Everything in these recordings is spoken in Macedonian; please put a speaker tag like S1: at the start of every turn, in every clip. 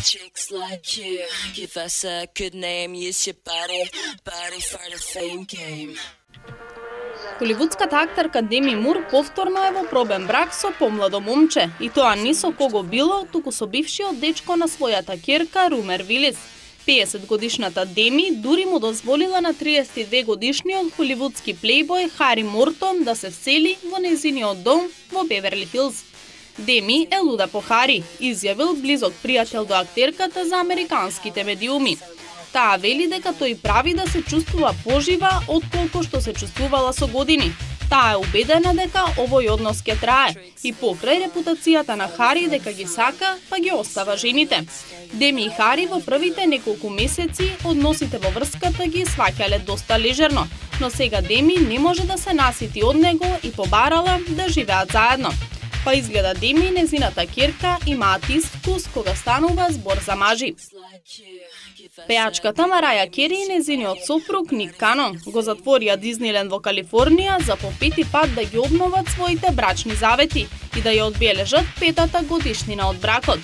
S1: Chicks like you, give us a good name, use your body for the fame game.
S2: Холивудската актерка Деми Мур повторно е во пробен брак со помладо момче, и тоа не со кого било, туку со бившиот дечко на својата ќерка Румер Вилис. 50-годишната Деми дури му дозволила на 32-годишниот холивудски плейбој Хари Мортон да се всели во нејзиниот дом во Беверли Хилз. Деми е луда по Хари, изјавил близок пријател до актерката за американските медиуми. Таа вели дека тој прави да се чувствува пожива отколку што се чувствувала со години. Таа е убедена дека овој однос ќе трае и покрај репутацијата на Хари дека ги сака, па ги остава жените. Деми и Хари во првите неколку месеци односите во врската ги сваќале доста лежерно, но сега Деми не може да се насити од него и побарала да живеат заедно. Па изгледа Деми и незината ќерка имаат ист вкус кога станува збор за мажи. Пеачката Мараја Кери и незиниот сопруг Ник Канон го затворија Дизниленд во Калифорнија за по пети пат да ги обноват своите брачни завети и да ја одбележат 5-та годишнина од бракот.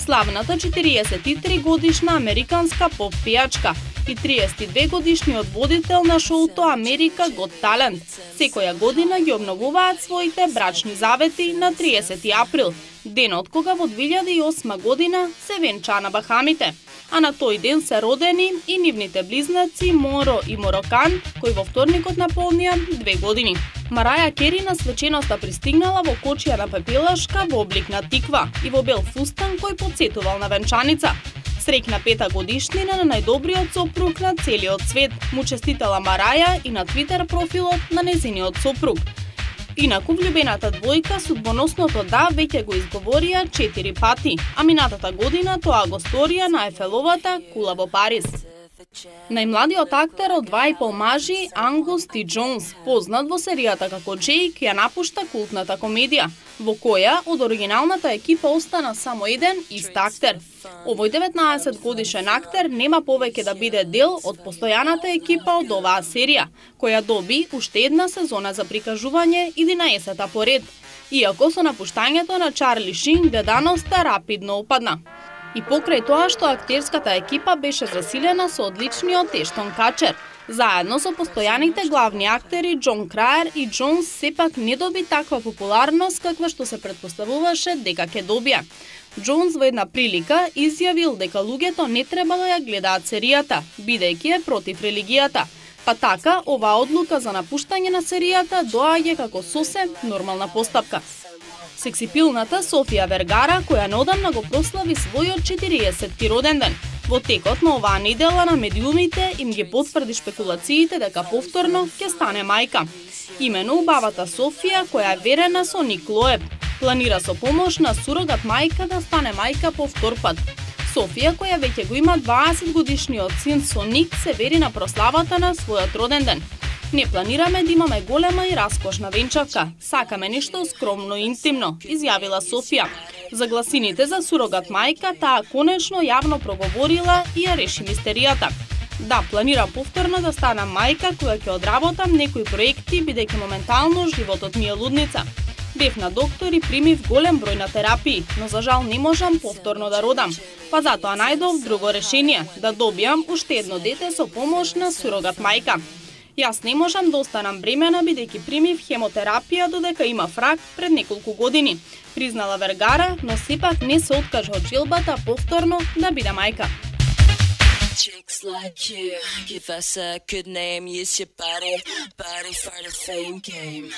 S2: Славната 43 годишна американска поп пеачка и 32 годишниот водител на шоуто Америка Гот Талент секоја година ги обновуваат своите брачни завети на 30 април, денот кога во 2008 година се венчаа на Бахамите. А на тој ден се родени и нивните близнаци Моро и Морокан, кои во вторникот наполнија 2 години. Мараја Кери на свеченоста пристигнала во кочија на пепелашка во облик на тиква и во бел фустан кој потсетувал на венчаница. Среќна 5-та годишнина на најдобриот сопруг на целиот свет, му честитала Мараја и на Твитер профилот на незиниот сопруг. Инаку влюбената двојка судбоносното да веќе го изговорија 4 пати, а минатата година тоа го сторија на Ефеловата кула во Париз. Најмладиот актер од 2,5 мажи, Ангус Ти Джонс, познат во серијата како Джейк, ја напушта култната комедија, во која од оригиналната екипа остана само еден ист актер. Овој 19-годишен актер нема повеќе да биде дел од постојаната екипа од оваа серија, која доби уште една сезона за прикажување 11-та поред, иако со напуштањето на Чарли Шин гледаноста рапидно опадна. И покрај тоа што актерската екипа беше засилена со одличниот Ештон Качер, заедно со постојаните главни актери Џон Краер и Джонс сепак не доби таква популарност каква што се претпоставуваше дека ќе добија. Джонс во една прилика изјавил дека луѓето не требало да ја гледаат серијата, бидејќи е против религијата. Па така, оваа одлука за напуштање на серијата доаѓа како сосем нормална постапка. Сексипилната Софија Вергара, која неодамна го прослави својот 40-ти роден ден. Во текот на оваа недела на медиумите им ги потврди шпекулациите дека повторно ќе стане мајка. Имено убавата Софија, која е верена со Ник Лоеб, планира со помош на сурогат мајка да стане мајка по втор пат. Софија, која веќе го има 20 годишниот син со Ник, се вери на прославата на својот роден ден. Не планираме да имаме голема и раскошна венчавка. Сакаме нешто скромно и интимно, изјавила Софија. За гласините за сурогат мајка, таа конечно јавно проговорила и ја реши мистеријата. Да, планирам повторно да станам мајка кога ќе одработам некои проекти, бидејќи моментално животот ми е лудница. Бев на доктор и примив голем број на терапии, но за жал не можам повторно да родам. Па затоа најдов друго решение, да добијам уште едно дете со помош на сурогат мајка. Јас не можам да останам бремена бидејќи примив хемотерапија додека имав рак пред неколку години, признала Вергара, но сепак не се откажа од желбата повторно да биде мајка.
S1: Chicks like you, give us a good name, use your body for the fame game.